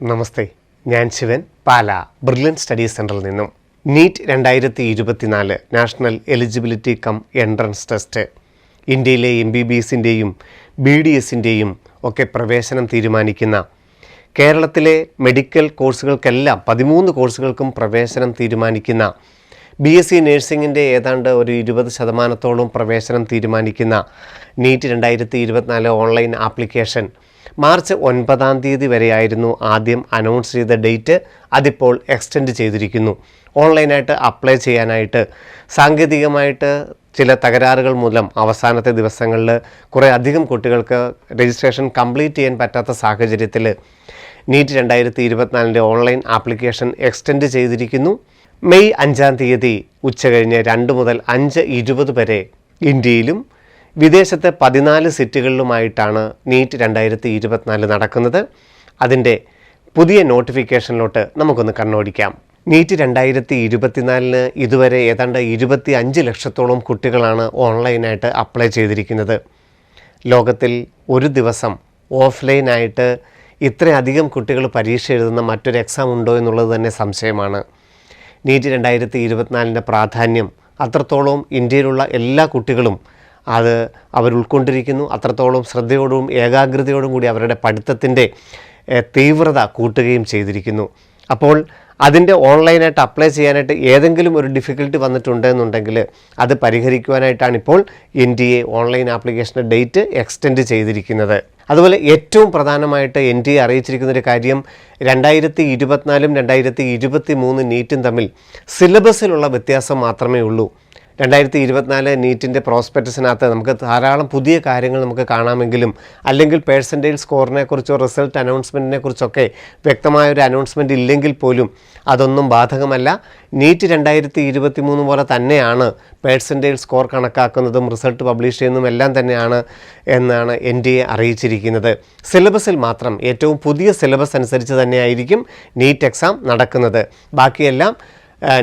നമസ്തേ, ഞാൻ ശിവൻ, പാല brilliant studies സെൻറ്ററിൽ നിന്നും. NEET 2024 national eligibility cum entrance test ഇന്ത്യയിലെ MBBSൻ്റെയും BDSൻ്റെയും ഒക്കെ പ്രവേശനം തീരുമാനിക്കുന്ന, കേരളത്തിലെ മെഡിക്കൽ കോഴ്സുകൾക്കെല്ലാം 13 കോഴ്സുകൾക്കും പ്രവേശനം തീരുമാനിക്കുന്ന, BSc നേഴ്സിംഗിൻ്റെ ഏതാണ്ട് ഒരു 20% പ്രവേശനം തീരുമാനിക്കുന്ന നീറ്റ് 2024 ഓൺലൈൻ ആപ്ലിക്കേഷൻ മാർച്ച് 9 വരെയായിരുന്നു ആദ്യം അനൗൺസ് ചെയ്ത ഡേറ്റ്. അതിപ്പോൾ എക്സ്റ്റെൻഡ് ചെയ്തിരിക്കുന്നു. ഓൺലൈനായിട്ട് അപ്ലൈ ചെയ്യാനായിട്ട് സാങ്കേതികമായിട്ട് ചില തകരാറുകൾ മൂലം അവസാനത്തെ ദിവസങ്ങളിൽ കുറേ അധികം കുട്ടികൾക്ക് രജിസ്ട്രേഷൻ കംപ്ലീറ്റ് ചെയ്യാൻ പറ്റാത്ത സാഹചര്യത്തിൽ നീറ്റ് 2024 ഓൺലൈൻ ആപ്ലിക്കേഷൻ എക്സ്റ്റെൻഡ് ചെയ്തിരിക്കുന്നു. മെയ് 5 ഉച്ചകഴിഞ്ഞ് 2 മുതൽ 5:20 വരെ ഇന്ത്യയിലും വിദേശത്തെ 14 സിറ്റികളിലുമായിട്ടാണ് നീറ്റ് 2024 നടക്കുന്നത്. അതിൻ്റെ പുതിയ നോട്ടിഫിക്കേഷനിലോട്ട് നമുക്കൊന്ന് കണ്ണോടിക്കാം. നീറ്റ് 2024 ഇതുവരെ ഏതാണ്ട് 25 ലക്ഷത്തോളം കുട്ടികളാണ് ഓൺലൈനായിട്ട് അപ്ലൈ ചെയ്തിരിക്കുന്നത്. ലോകത്തിൽ ഒരു ദിവസം ഓഫ്ലൈനായിട്ട് ഇത്രയധികം കുട്ടികൾ പരീക്ഷ എഴുതുന്ന മറ്റൊരു എക്സാം ഉണ്ടോ എന്നുള്ളത് തന്നെ സംശയമാണ്. നീറ്റ് 2024 പ്രാധാന്യം അത്രത്തോളം ഇന്ത്യയിലുള്ള എല്ലാ കുട്ടികളും അത് അവർ ഉൾക്കൊണ്ടിരിക്കുന്നു. അത്രത്തോളം ശ്രദ്ധയോടും ഏകാഗ്രതയോടും കൂടി അവരുടെ പഠിത്തത്തിൻ്റെ തീവ്രത കൂട്ടുകയും ചെയ്തിരിക്കുന്നു. അപ്പോൾ അതിൻ്റെ ഓൺലൈനായിട്ട് അപ്ലൈ ചെയ്യാനായിട്ട് ഏതെങ്കിലും ഒരു ഡിഫിക്കൽട്ടി വന്നിട്ടുണ്ടെന്നുണ്ടെങ്കിൽ അത് പരിഹരിക്കുവാനായിട്ടാണ് ഇപ്പോൾ NTA ഓൺലൈൻ ആപ്ലിക്കേഷൻ്റെ ഡേറ്റ് എക്സ്റ്റെൻഡ് ചെയ്തിരിക്കുന്നത്. അതുപോലെ ഏറ്റവും പ്രധാനമായിട്ട് NTA അറിയിച്ചിരിക്കുന്നൊരു കാര്യം, 2024 2023 നീറ്റും തമ്മിൽ സിലബസിലുള്ള വ്യത്യാസം മാത്രമേ ഉള്ളൂ. 2024 നീറ്റിൻ്റെ പ്രോസ്പെക്ടസിനകത്ത് നമുക്ക് ധാരാളം പുതിയ കാര്യങ്ങൾ നമുക്ക് കാണാമെങ്കിലും, അല്ലെങ്കിൽ പേഴ്സൻറ്റേജ് സ്കോറിനെ കുറിച്ചോ റിസൾട്ട് അനൗൺസ്മെൻറ്റിനെ കുറിച്ചൊക്കെ വ്യക്തമായൊരു അനൗൺസ്മെൻറ്റ് ഇല്ലെങ്കിൽ പോലും അതൊന്നും ബാധകമല്ല. നീറ്റ് 2023 പോലെ തന്നെയാണ് പേഴ്സൻറ്റേജ് സ്കോർ കണക്കാക്കുന്നതും റിസൾട്ട് പബ്ലിഷ് ചെയ്യുന്നതും എല്ലാം തന്നെയാണ് എന്നാണ് NTA അറിയിച്ചിരിക്കുന്നത്. സിലബസിൽ മാത്രം ഏറ്റവും പുതിയ സിലബസ് അനുസരിച്ച് തന്നെയായിരിക്കും നീറ്റ് എക്സാം നടക്കുന്നത്. ബാക്കിയെല്ലാം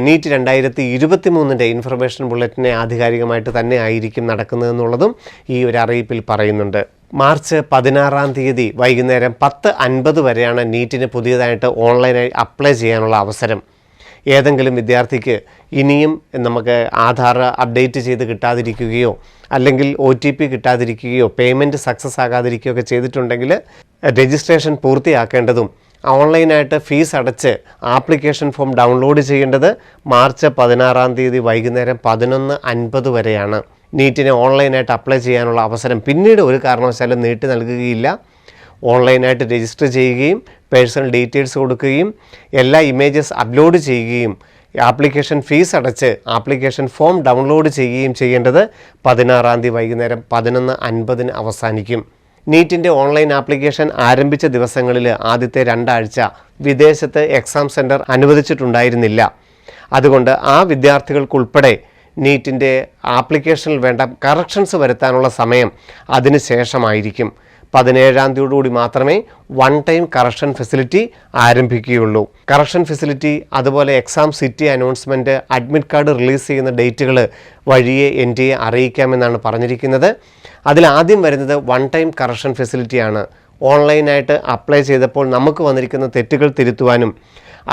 നീറ്റ് 2023 ഇൻഫർമേഷൻ ബുള്ളറ്റിനെ ആധികാരികമായിട്ട് തന്നെ ആയിരിക്കും നടക്കുന്നതെന്നുള്ളതും ഈ ഒരു അറിയിപ്പിൽ പറയുന്നുണ്ട്. മാർച്ച് 16 വൈകുന്നേരം 10:50 വരെയാണ് നീറ്റിന് പുതിയതായിട്ട് ഓൺലൈനായി അപ്ലൈ ചെയ്യാനുള്ള അവസരം. ഏതെങ്കിലും വിദ്യാർത്ഥിക്ക് ഇനിയും നമുക്ക് ആധാർ അപ്ഡേറ്റ് ചെയ്ത് കിട്ടാതിരിക്കുകയോ അല്ലെങ്കിൽ OTP കിട്ടാതിരിക്കുകയോ പേയ്മെൻറ്റ് സക്സസ് ആകാതിരിക്കുകയോ ഒക്കെ ചെയ്തിട്ടുണ്ടെങ്കിൽ രജിസ്ട്രേഷൻ പൂർത്തിയാക്കേണ്ടതും ഓൺലൈനായിട്ട് ഫീസ് അടച്ച് ആപ്ലിക്കേഷൻ ഫോം ഡൗൺലോഡ് ചെയ്യേണ്ടത് മാർച്ച് 16 വൈകുന്നേരം 11:50 വരെയാണ്. നീറ്റിന് ഓൺലൈനായിട്ട് അപ്ലൈ ചെയ്യാനുള്ള അവസരം പിന്നീട് ഒരു കാരണവശാലും നീട്ടി നൽകുകയില്ല. ഓൺലൈനായിട്ട് രജിസ്റ്റർ ചെയ്യുകയും പേഴ്സണൽ ഡീറ്റെയിൽസ് കൊടുക്കുകയും എല്ലാ ഇമേജസ് അപ്ലോഡ് ചെയ്യുകയും ആപ്ലിക്കേഷൻ ഫീസ് അടച്ച് ആപ്ലിക്കേഷൻ ഫോം ഡൗൺലോഡ് ചെയ്യുകയും ചെയ്യേണ്ടത് 16 വൈകുന്നേരം 11:50 അവസാനിക്കും. നീറ്റിൻ്റെ ഓൺലൈൻ ആപ്ലിക്കേഷൻ ആരംഭിച്ച ദിവസങ്ങളിൽ ആദ്യത്തെ 2 ആഴ്ച വിദേശത്ത് എക്സാം സെൻറ്റർ അനുവദിച്ചിട്ടുണ്ടായിരുന്നില്ല. അതുകൊണ്ട് ആ വിദ്യാർത്ഥികൾക്കുൾപ്പെടെ നീറ്റിൻ്റെ ആപ്ലിക്കേഷനിൽ വേണ്ട കറക്ഷൻസ് വരുത്താനുള്ള സമയം അതിന് ശേഷമായിരിക്കും. 17 മാത്രമേ വൺ ടൈം കറക്ഷൻ ഫെസിലിറ്റി ആരംഭിക്കുകയുള്ളൂ. കറക്ഷൻ ഫെസിലിറ്റി അതുപോലെ exam city announcement, admit card release ചെയ്യുന്ന ഡേറ്റുകൾ വഴിയെ NTA അറിയിക്കാമെന്നാണ് പറഞ്ഞിരിക്കുന്നത്. അതിലാദ്യം വരുന്നത് വൺ ടൈം കറക്ഷൻ ഫെസിലിറ്റിയാണ്. ഓൺലൈനായിട്ട് അപ്ലൈ ചെയ്തപ്പോൾ നമുക്ക് വന്നിരിക്കുന്ന തെറ്റുകൾ തിരുത്തുവാനും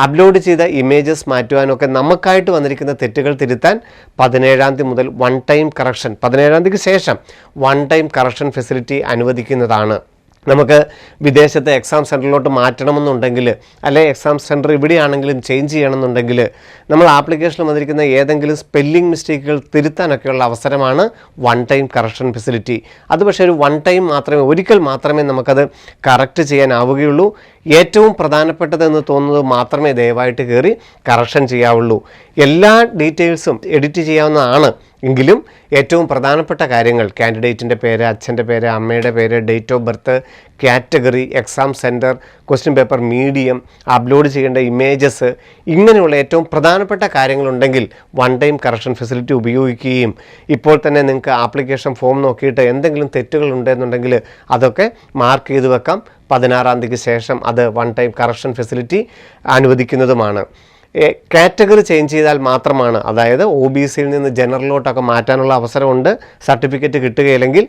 അപ്ലോഡ് ചെയ്ത ഇമേജസ് മാറ്റുവാനും ഒക്കെ നമുക്കായിട്ട് വന്നിരിക്കുന്ന തെറ്റുകൾ തിരുത്താൻ 17 മുതൽ വൺ ടൈം കറക്ഷൻ, 17 ശേഷം വൺ ടൈം കറക്ഷൻ ഫെസിലിറ്റി അനുവദിക്കുന്നതാണ്. നമുക്ക് വിദേശത്തെ എക്സാം സെൻറ്ററിലോട്ട് മാറ്റണമെന്നുണ്ടെങ്കിൽ, അല്ലെങ്കിൽ എക്സാം സെൻറ്റർ ഇവിടെയാണെങ്കിലും ചേഞ്ച് ചെയ്യണമെന്നുണ്ടെങ്കിൽ, നമ്മൾ ആപ്ലിക്കേഷനിൽ വന്നിരിക്കുന്ന ഏതെങ്കിലും സ്പെല്ലിംഗ് മിസ്റ്റേക്കുകൾ തിരുത്താനൊക്കെയുള്ള അവസരമാണ് വൺ ടൈം കറക്ഷൻ ഫെസിലിറ്റി. അത് പക്ഷേ ഒരു വൺ ടൈം മാത്രമേ, ഒരിക്കൽ മാത്രമേ നമുക്കത് കറക്റ്റ് ചെയ്യാനാവുകയുള്ളൂ. ഏറ്റവും പ്രധാനപ്പെട്ടതെന്ന് തോന്നുന്നത് മാത്രമേ ദയവായിട്ട് കയറി കറക്ഷൻ ചെയ്യാവുള്ളൂ. എല്ലാ ഡീറ്റെയിൽസും എഡിറ്റ് ചെയ്യാവുന്നതാണ്. എങ്കിലും ഏറ്റവും പ്രധാനപ്പെട്ട കാര്യങ്ങൾ, കാൻഡിഡേറ്റിൻ്റെ പേര്, അച്ഛൻ്റെ പേര്, അമ്മയുടെ പേര്, date of birth, category, exam centre, question paper medium, upload ചെയ്യേണ്ട ഇമേജസ്, ഇങ്ങനെയുള്ള ഏറ്റവും പ്രധാനപ്പെട്ട കാര്യങ്ങളുണ്ടെങ്കിൽ വൺ ടൈം കറക്ഷൻ ഫെസിലിറ്റി ഉപയോഗിക്കുകയും ഇപ്പോൾ തന്നെ നിങ്ങൾക്ക് ആപ്ലിക്കേഷൻ ഫോം നോക്കിയിട്ട് എന്തെങ്കിലും തെറ്റുകൾ ഉണ്ടെന്നുണ്ടെങ്കിൽ അതൊക്കെ മാർക്ക് ചെയ്ത് വെക്കാം. 16 ശേഷം അത് വൺ ടൈം കറക്ഷൻ ഫെസിലിറ്റി അനുവദിക്കുന്നതുമാണ്. കാറ്റഗറി ചേഞ്ച് ചെയ്താൽ മാത്രമാണ്, അതായത് OBCയിൽ നിന്ന് ജനറലിലോട്ടൊക്കെ മാറ്റാനുള്ള അവസരമുണ്ട്. സർട്ടിഫിക്കറ്റ് കിട്ടുകയില്ലെങ്കിൽ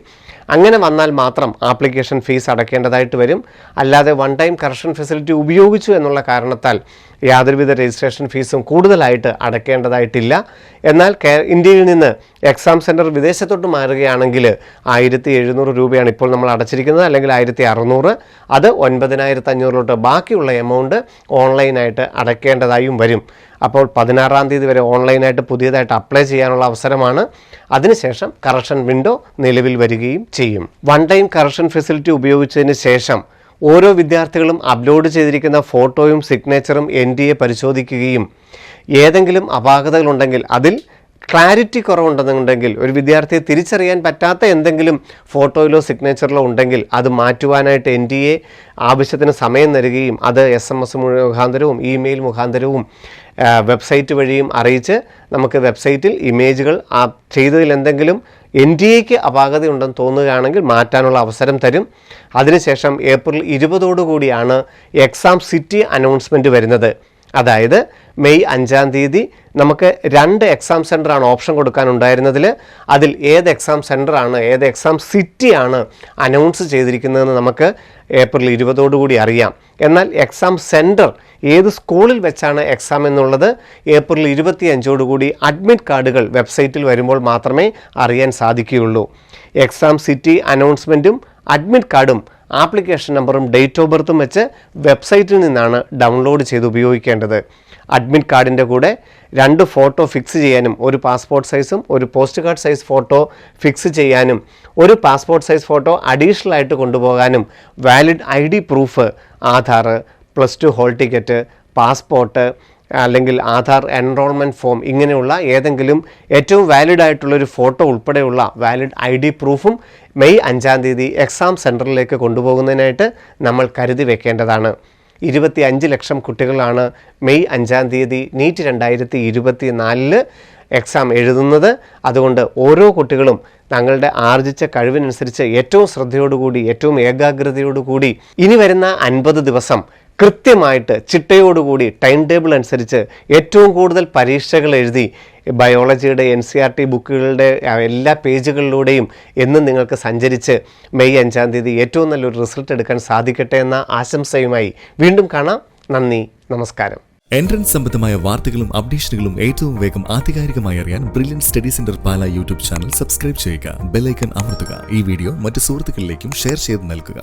അങ്ങനെ വന്നാൽ മാത്രം ആപ്ലിക്കേഷൻ ഫീസ് അടയ്ക്കേണ്ടതായിട്ട് വരും. അല്ലാതെ വൺ ടൈം കറക്ഷൻ ഫെസിലിറ്റി ഉപയോഗിച്ചു എന്നുള്ള കാരണത്താൽ യാതൊരുവിധ രജിസ്ട്രേഷൻ ഫീസും കൂടുതലായിട്ട് അടയ്ക്കേണ്ടതായിട്ടില്ല. എന്നാൽ ഇന്ത്യയിൽ നിന്ന് എക്സാം സെൻറ്റർ വിദേശത്തോട്ട് മാറുകയാണെങ്കിൽ 1700 രൂപയാണ് ഇപ്പോൾ നമ്മൾ അടച്ചിരിക്കുന്നത്, അല്ലെങ്കിൽ 1600. അത് 9500 ബാക്കിയുള്ള എമൗണ്ട് ഓൺലൈനായിട്ട് അടയ്ക്കേണ്ടതായും വരും. അപ്പോൾ 16-ാം തീയതി വരെ ഓൺലൈനായിട്ട് പുതിയതായിട്ട് അപ്ലൈ ചെയ്യാനുള്ള അവസരമാണ്. അതിനുശേഷം കറക്ഷൻ വിൻഡോ നിലവിൽ വരികയും ചെയ്യും. വൺ ടൈം കറക്ഷൻ ഫെസിലിറ്റി ഉപയോഗിച്ചതിന് ശേഷം ഓരോ വിദ്യാർത്ഥികളും അപ്ലോഡ് ചെയ്തിരിക്കുന്ന ഫോട്ടോയും സിഗ്നേച്ചറും NTA പരിശോധിക്കുകയും ഏതെങ്കിലും അപാകതകളുണ്ടെങ്കിൽ, അതിൽ ക്ലാരിറ്റി കുറവുണ്ടെന്നുണ്ടെങ്കിൽ, ഒരു വിദ്യാർത്ഥിയെ തിരിച്ചറിയാൻ പറ്റാത്ത എന്തെങ്കിലും ഫോട്ടോയിലോ സിഗ്നേച്ചറിലോ ഉണ്ടെങ്കിൽ അത് മാറ്റുവാനായിട്ട് NTA ആവശ്യത്തിന് സമയം തരികയും അത് SMS മുഖാന്തരവും ഇമെയിൽ മുഖാന്തരവും വെബ്സൈറ്റ് വഴിയും അറിയിച്ച് നമുക്ക് വെബ്സൈറ്റിൽ ഇമേജുകൾ ചെയ്തതിൽ എന്തെങ്കിലും NTAക്ക് അപാകതയുണ്ടെന്ന് തോന്നുകയാണെങ്കിൽ മാറ്റാനുള്ള അവസരം തരും. അതിനുശേഷം ഏപ്രിൽ 20 എക്സാം സിറ്റി അനൗൺസ്മെൻറ്റ് വരുന്നത്. അതായത് മെയ് 5-ാം തീയതി നമുക്ക് 2 എക്സാം സെൻ്ററാണ് ഓപ്ഷൻ കൊടുക്കാനുണ്ടായിരുന്നതിൽ. അതിൽ ഏത് എക്സാം സെൻ്ററാണ്, ഏത് എക്സാം സിറ്റിയാണ് അനൗൺസ് ചെയ്തിരിക്കുന്നതെന്ന് നമുക്ക് ഏപ്രിൽ 20 അറിയാം. എന്നാൽ എക്സാം സെൻറ്റർ ഏത് സ്കൂളിൽ വെച്ചാണ് എക്സാം എന്നുള്ളത് ഏപ്രിൽ 25 അഡ്മിറ്റ് കാർഡുകൾ വെബ്സൈറ്റിൽ വരുമ്പോൾ മാത്രമേ അറിയാൻ സാധിക്കുകയുള്ളൂ. എക്സാം സിറ്റി അനൗൺസ്മെൻറ്റും അഡ്മിറ്റ് കാർഡും ആപ്ലിക്കേഷൻ നമ്പറും ഡേറ്റ് ഓഫ് ബർത്തും വെച്ച് വെബ്സൈറ്റിൽ നിന്നാണ് ഡൗൺലോഡ് ചെയ്ത് ഉപയോഗിക്കേണ്ടത്. അഡ്മിറ്റ് കാർഡിൻ്റെ കൂടെ 2 ഫോട്ടോ ഫിക്സ് ചെയ്യാനും, ഒരു പാസ്പോർട്ട് സൈസും ഒരു post card size photo fix ചെയ്യാനും, ഒരു പാസ്പോർട്ട് സൈസ് ഫോട്ടോ അഡീഷണൽ ആയിട്ട് കൊണ്ടുപോകാനും, valid ID proof, Aadhaar, +2 hall ticket, passport, അല്ലെങ്കിൽ ആധാർ എൻറോൾമെൻറ്റ് ഫോം, ഇങ്ങനെയുള്ള ഏതെങ്കിലും ഏറ്റവും വാലിഡ് ആയിട്ടുള്ളൊരു ഫോട്ടോ ഉൾപ്പെടെയുള്ള വാലിഡ് ID പ്രൂഫും മെയ് 5-ാം തീയതി എക്സാം സെൻറ്ററിലേക്ക് കൊണ്ടുപോകുന്നതിനായിട്ട് നമ്മൾ കരുതി വെക്കേണ്ടതാണ്. 25 ലക്ഷം കുട്ടികളാണ് മെയ് 5-ാം തീയതി നീറ്റ് 2024 എക്സാം എഴുതുന്നത്. അതുകൊണ്ട് ഓരോ കുട്ടികളും തങ്ങളുടെ ആർജിച്ച കഴിവിനനുസരിച്ച് ഏറ്റവും ശ്രദ്ധയോടുകൂടി, ഏറ്റവും ഏകാഗ്രതയോടുകൂടി ഇനി വരുന്ന 50 ദിവസം കൃത്യമായിട്ട് ചിട്ടയോടുകൂടി ടൈം ടേബിൾ അനുസരിച്ച് ഏറ്റവും കൂടുതൽ പരീക്ഷകൾ എഴുതി ബയോളജിയുടെ NCERT ബുക്കുകളുടെ എല്ലാ പേജുകളിലൂടെയും എന്നും നിങ്ങൾക്ക് സഞ്ചരിച്ച് മെയ് 5-ാം തീയതി ഏറ്റവും നല്ലൊരു റിസൾട്ട് എടുക്കാൻ സാധിക്കട്ടെ എന്ന ആശംസയുമായി വീണ്ടും കാണാം. നന്ദി, നമസ്കാരം. എൻട്രൻസ് സംബന്ധമായ വാർത്തകളും അപ്ഡേഷനുകളും ഏറ്റവും വേഗം ആധികാരികമായി അറിയാൻ ബ്രില്യൻറ്റ് സ്റ്റഡി സെന്റർ പാല യൂട്യൂബ് ചാനൽ സബ്സ്ക്രൈബ് ചെയ്യുക. ബെൽ ഐക്കൺ അമർത്തുക. ഈ വീഡിയോ മറ്റ് സുഹൃത്തുക്കളിലേക്കും ഷെയർ ചെയ്ത് നൽകുക.